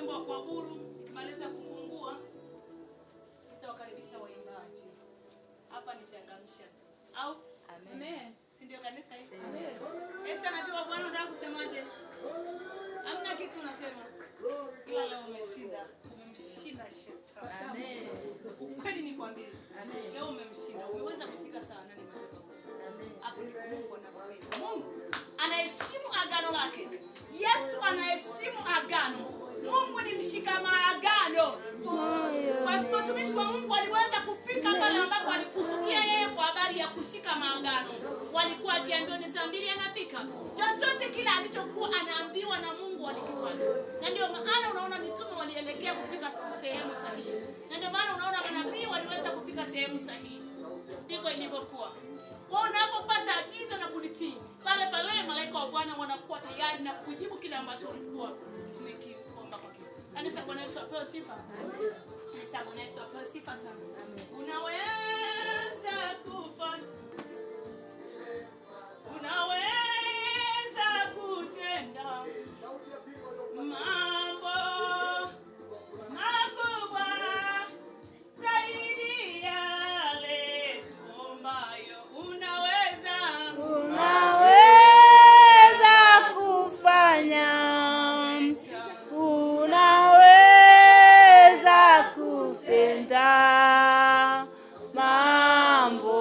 wimbo wa kuabudu. Nikimaliza kufungua nitawakaribisha waimbaji. Hapa ni changamsha tu. Au? Amen. Si ndio kanisa hili? Amen. Esa nabii wa Bwana unataka kusemaje? Hamna kitu unasema. Ila leo umeshinda. Umemshinda shetani. Amen. Kwani nikwambie? Amen. Leo umemshinda. Umeweza kufika saa 8 madhabahu. Amen. Hapo ndipo Mungu anapenda. Mungu anaheshimu agano lake. Yesu anaheshimu agano. Mungu ni mshika maagano. Watumishi wa Mungu waliweza kufika pale ambapo alikusudia yeye kwa habari ya kushika maagano. Walikuwa akiambiwa ni saa 2 anafika. Chochote kile alichokuwa anaambiwa na Mungu alikifanya. Na ndio maana unaona mitume walielekea kufika sehemu sahihi. Na ndio maana unaona manabii waliweza kufika sehemu sahihi. Ndivyo ilivyokuwa. Kwa unapopata agizo na kulitii, pale pale malaika wa Bwana wanakuwa tayari na kujibu kile ambacho ulikuwa umekiomba kwake. Kanisa, Bwana Yesu apewe sifa. Kanisa, Bwana Yesu apewe sifa sana. Unaweza kufanya, unaweza kutenda mambo makubwa zaidi ya yale tuombayo. Unaweza kufanya, unaweza kutenda mambo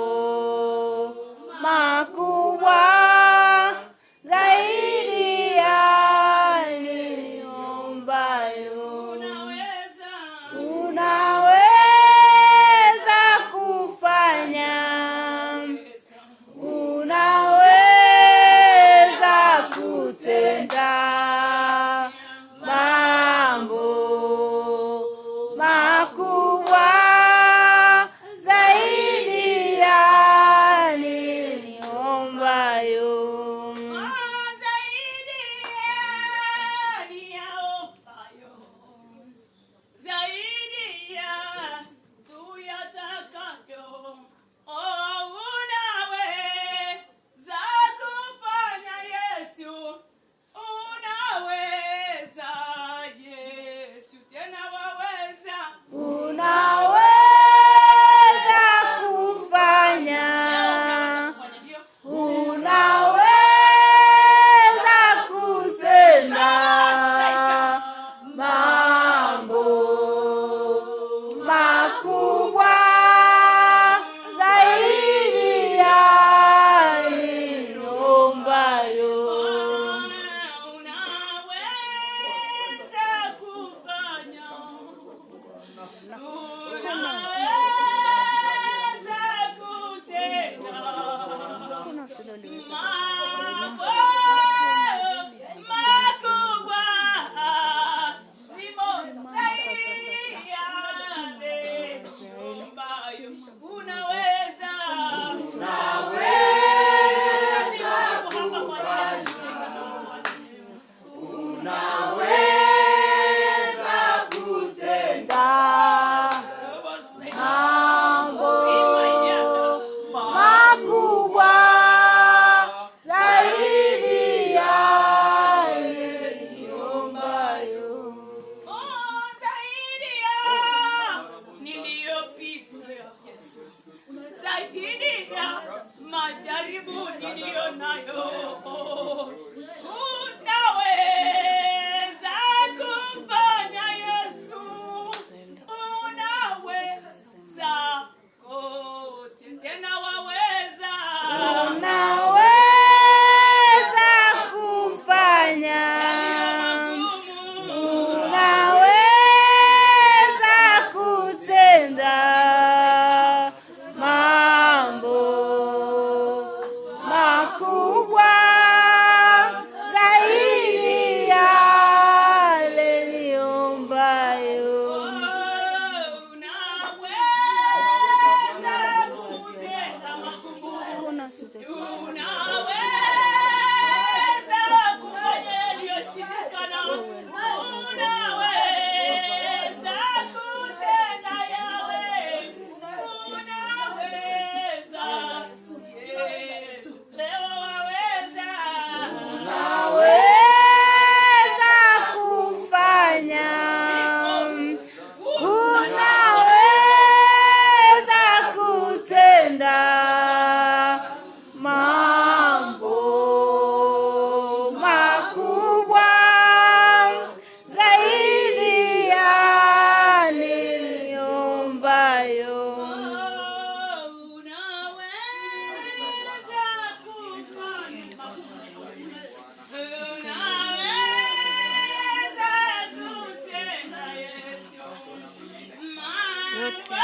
yote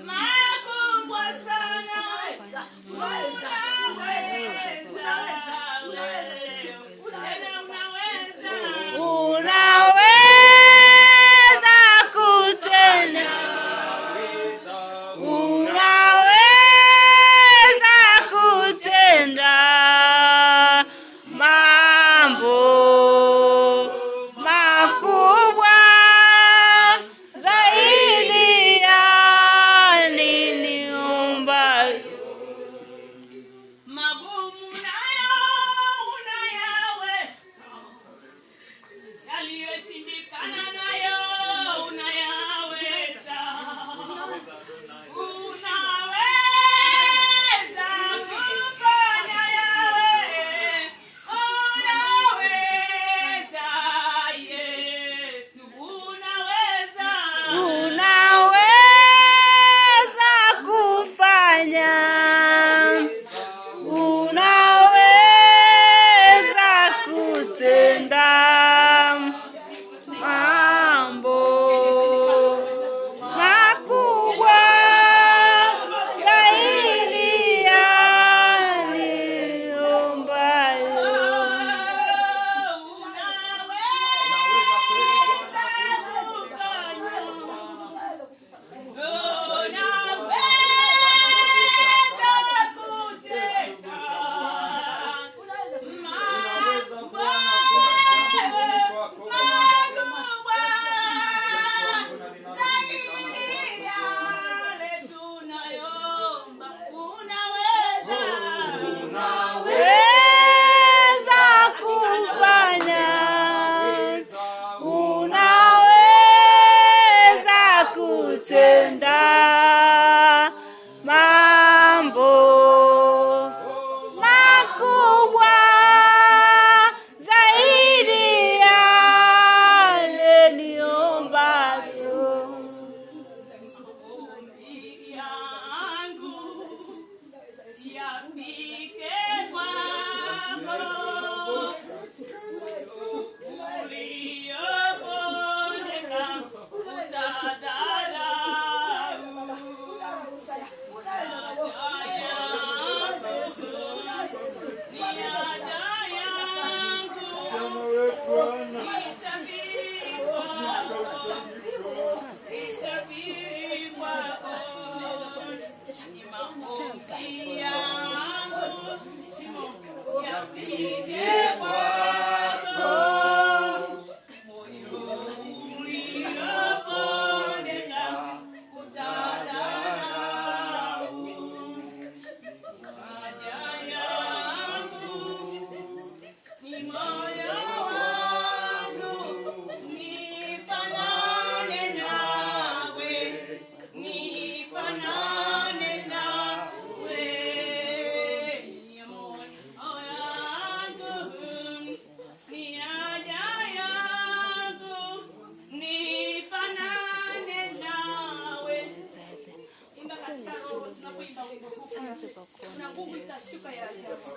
makubwa sana.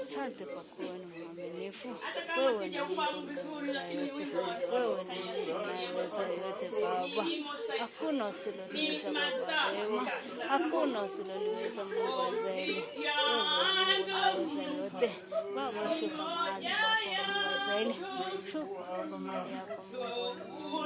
Asante kwa kuwa ni mwaminifu. Wewe ni unaweza yote Baba. Hakuna usiloliweza Baba wema. Hakuna usiloliweza Mungu zaidi. Wewe unaweza yote. Baba shuka mahali pako zaidi. Shuka kwa mahali yako Mungu.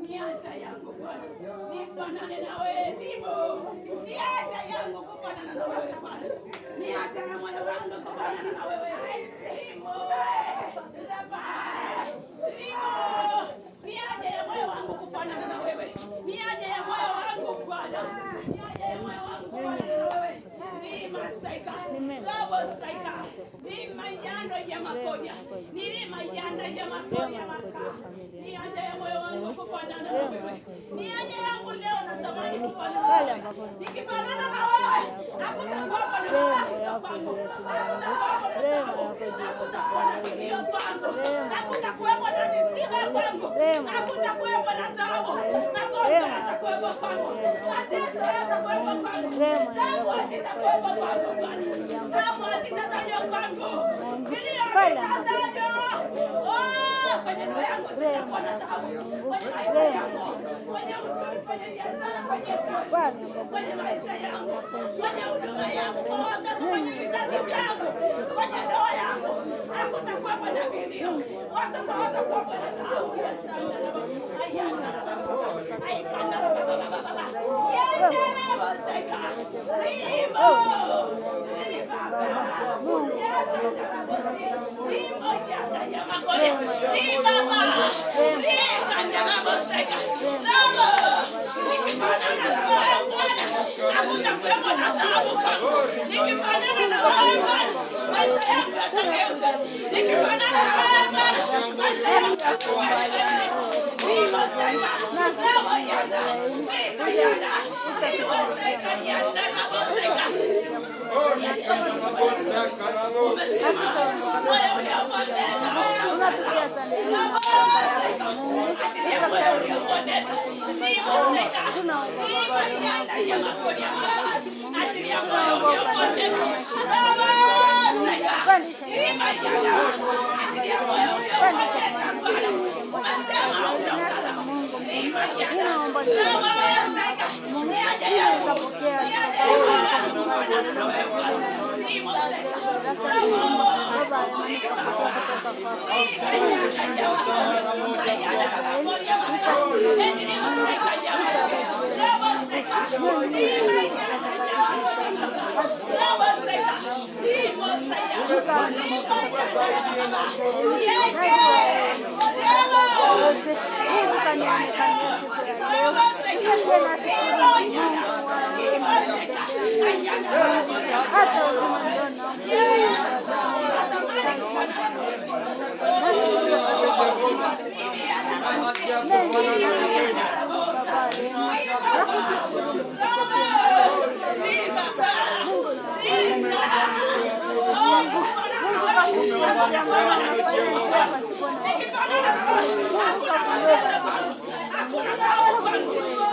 Niacha yangu Bwana, nifanane na wewe Rimo. Niacha yangu kufanana na wewe Bwana, niacha ya moyo wangu kufanana na wewe Rimo. Rimo, niacha ya moyo wangu kufanana na wewe, niacha ya moyo wangu Bwana, niacha ya moyo wangu kufanana na wewe. Rima saika, labo saika, rima yando ya makonya, nirima yanda ya makonya maka. Niacha ya moyo wangu kufanana na wewe, niacha yangu leo natamani kufanana na wewe. Nikifanana na wewe, hakutakuwa na makosa kwangu, hakutakuwa na misiba kwangu, hakutakuwa na taabu, magonjwa yatakuwepo kwangu, mateso yatakuwepo kwangu, taabu hazitakuwepo kwangu Bwana, taabu hazitatajwa kwangu, kilio hakitajwa. Kwenye ndoa yangu sitakuwa na taabu, kwenye maisha yangu, kwenye uchumi, kwenye biashara, kwenye kazi, kwenye maisha yangu, kwenye huduma yangu, kwa watoto, kwenye vizazi vyangu, kwenye ndoa yangu, hakutakuwa na vilio, watoto hawatakuwa na taabu. Ayana aikana baba yende moseka Rimo Rimo yanda ya makoye Rimo rikanda na moseka Ramo nikifanana na wewe Bwana hakutakuwa na taabu kwangu, nikifanana na wewe Bwana maisha yangu yatageuka, nikifanana na wewe Bwana maisha yangu yatakuwa Rimo seka Ramo yanda rika yanda Rimo seka yanda Ramo seka umesema moyo uliopondeka Ramo seka achilia moyo uliopondeka Rimo seka Rimo yanda ya makonya achilia moyo uliopondeka Ramo seka Rimo yanda achilia moyo uliopondeka Bwana umesema utaudharau Rimo yanda Ramo seka niaje yangu niaje yangu kufanana na wewe Bwana Rimo seka Ramo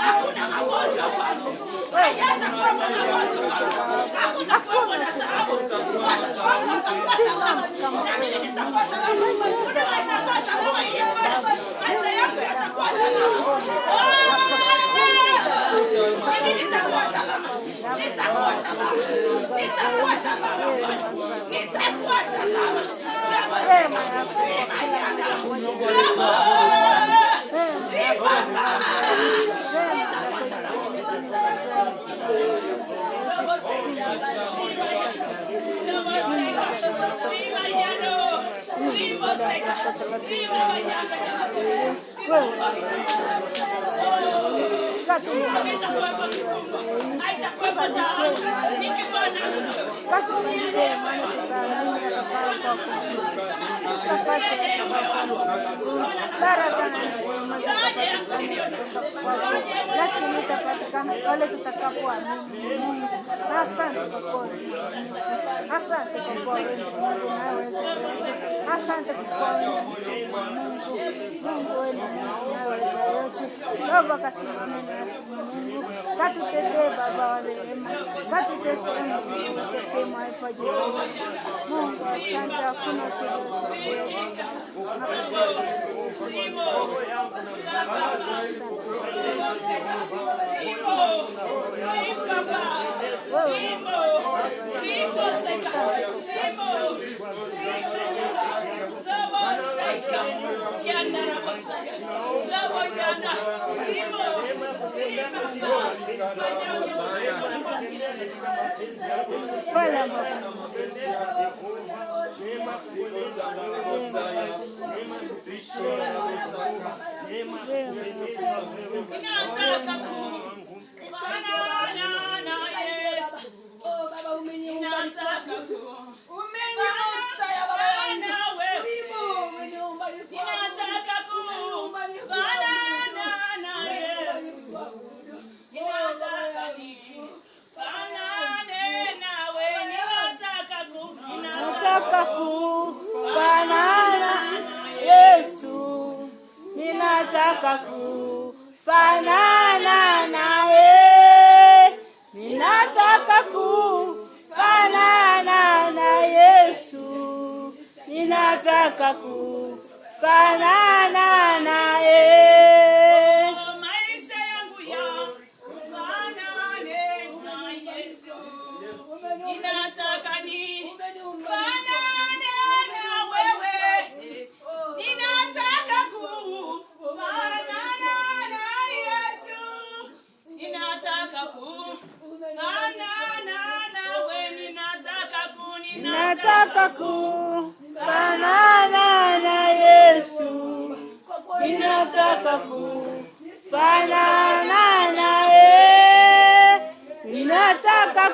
hakuna magonjwa kwangu, hayatakuwa magonjwa kwangu, hakutakuwa na taabu, watoto wangu watakuwa salama, na mimi nitakuwa salama, huduma itakuwa salama, maisha yangu yatakuwa salama, mimi nitakuwa salama, nitakuwa salama, nitakuwa salama, nitakuwa salama. Ramo seka rima yanda Ramo rima nitakuwa salama. Ramo seka rima yanda Rimo seka rima yanda lakini itapatikana pale tutakapoamini Mungu. Asante kwa kuwa asante kwa kuwa asante kwa kuwa Mungu wewe unaweza yote. Baba kasimame nasi Mungu, katutetee Baba wa rehema, katutetee Mungu, tutetee maifa Jehova Mungu. Asante, hakuna siri Yanda Ramo seka Ramo yanda Ninataka kufanana na Yesu. Ninataka kufanana wewe. Ninataka kufanana na Yesu. Ninataka nifanane nawe. Ninataka kufanana Yesu. Ninataka kufanana naye. Ninataka kufanana na Yesu. Ninataka kufanana naye. Maisha yangu yafanane na Yesu. Ninataka nifanane na wewe. Ninataka kufanana na Yesu. Ninataka kufanana nawe. Ninataka kufanana na Yesu. Ninataka kufanana naye. Ninataka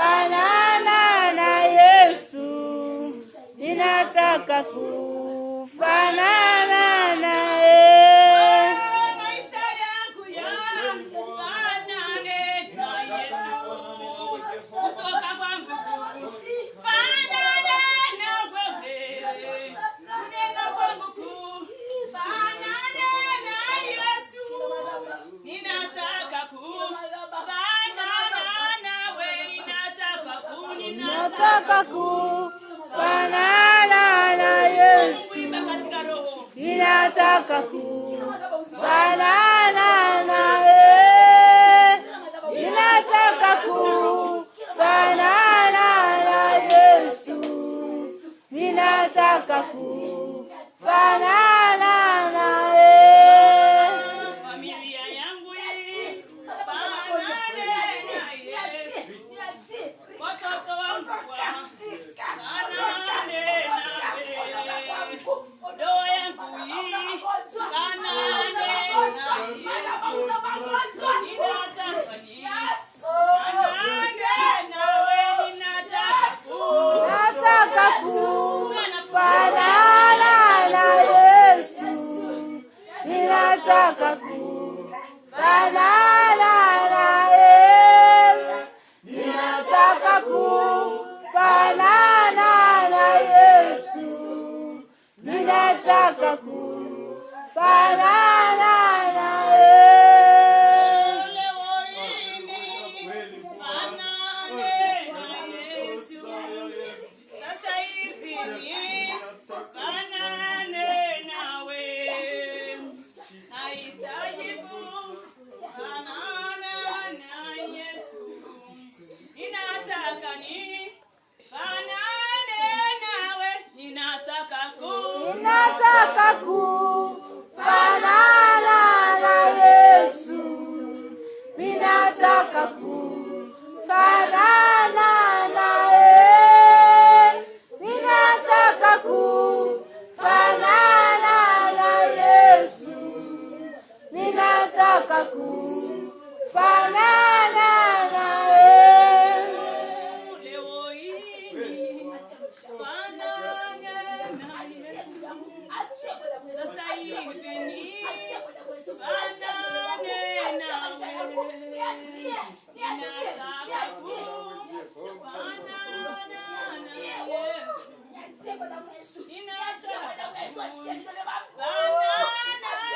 kufanana na Yesu. Ninataka kufanana naye. Maisha yangu yafanane na Yesu. Kutoka kwangu kufanana na wewe. Kunena kwangu kufanana na Yesu. Ninataka kufanana nawe. Ninataka kufanana na Yesu. Ninataka kufanana naye. Ninataka kufanana na Yesu. Ninataka kufanana naye. Familia yangu ifanane na Yesu. Watoto wangu wafanane nawe. Ndoa yangu ifanane na Yesu. Ninataka nifanane nawe. Nataka kufanana na Yesu. Ninataka kufanana naye. Ninataka kufanana na Yesu. Ninataka kufanana naye. Sasa hivi nifanane nawe. Nahitaji kufanana na Yesu. Ninataka nifanane nawe. Ninataka kufanana na Yesu. Ninataka kufanana naye. Ninataka kufanana na Yesu. Ninataka kufanana naye. leo hii nifanane na Yesu. Sasa hivi nifanane nawe. Ninataka kufanana na Yesu.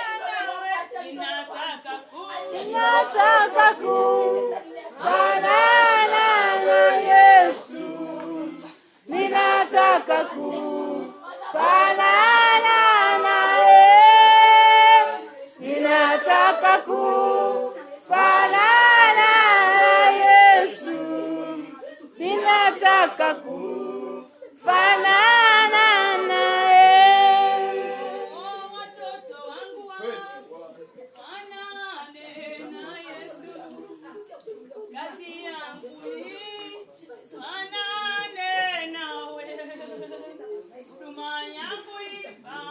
Ninataka Ninataka kufanana na Yesu. Ninataka kufanana naye. Ninataka kufanana na Yesu. Ninataka kufanana naye. watoto wangu wafanane na Yesu. Kazi yangu ifanane nawe. Huduma yangu ifanane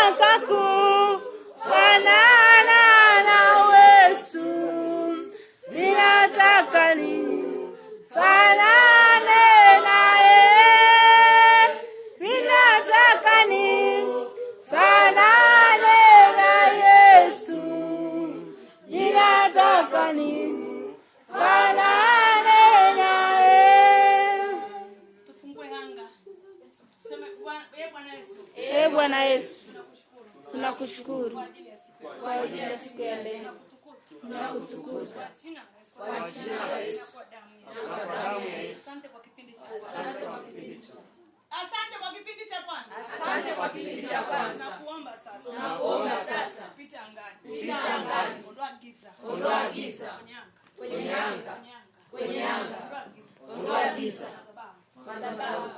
ninataka kufanana na Yesu, ninataka nifanane naye, ninataka nifanane na Yesu, ninataka nifanane naye. Tufungue anga. Tuseme Bwana Yesu. Bwana Yesu, tunakushukuru kwa ajili ya siku ya leo. Tunakutukuza kwa jina la Yesu. Asante kwa kipindi cha Asante kwa kipindi cha kwanza. Asante kwa kipindi cha kwanza. Nakuomba sasa. Pita angani. Ondoa giza. Kwenye anga. Ondoa giza. Madhabahu.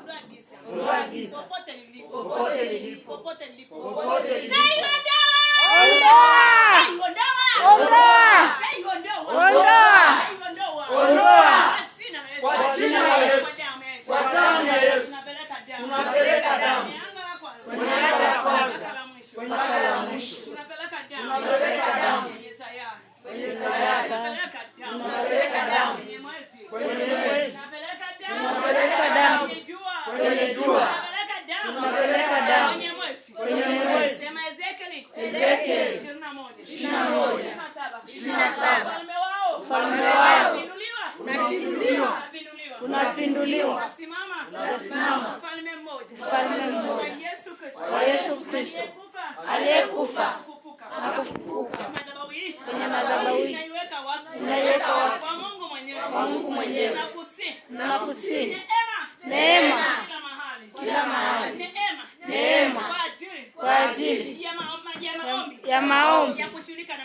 Ondoa giza. Popote nilipo. Ondoa. Kwa jina la Yesu. Kwa damu ya Yesu. Tunapeleka damu. Kwenye anga ya kwanza. Kwenye anga ya mwisho. Tunapeleka damu. Kwenye sayari. Tunapeleka damu. Kwenye mwezi. Tunapeleka damu. Kwenye jua. Tunapeleka damu. Kwenye mwezi. Ezekiel 21:27. Ufalme wao unapinduliwa. Unasimama ufalme mmoja wa Yesu Kristo aliyekufa na kufufuka. Kwenye madhabahu inaiweka wakfu kwa Mungu mwenyewe. Nakusihi neema kila mahali, neema kwa ajili ya maombi ya kushughulika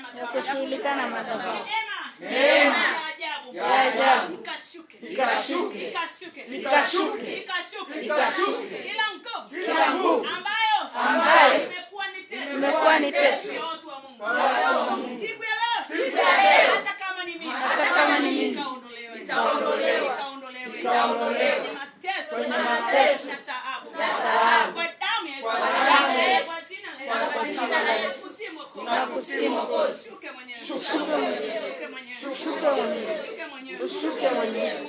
na madhabahu, neema ya ajabu ikashuke kila nguvu ambayo imekuwa ni teso siku ya leo, hata kama ni mimi itaondolewa kwenye mateso na taabu kwa damu ya Yesu, kwa jina la Yesu. Nakusihi Mwokozi, shuka mwenyewe.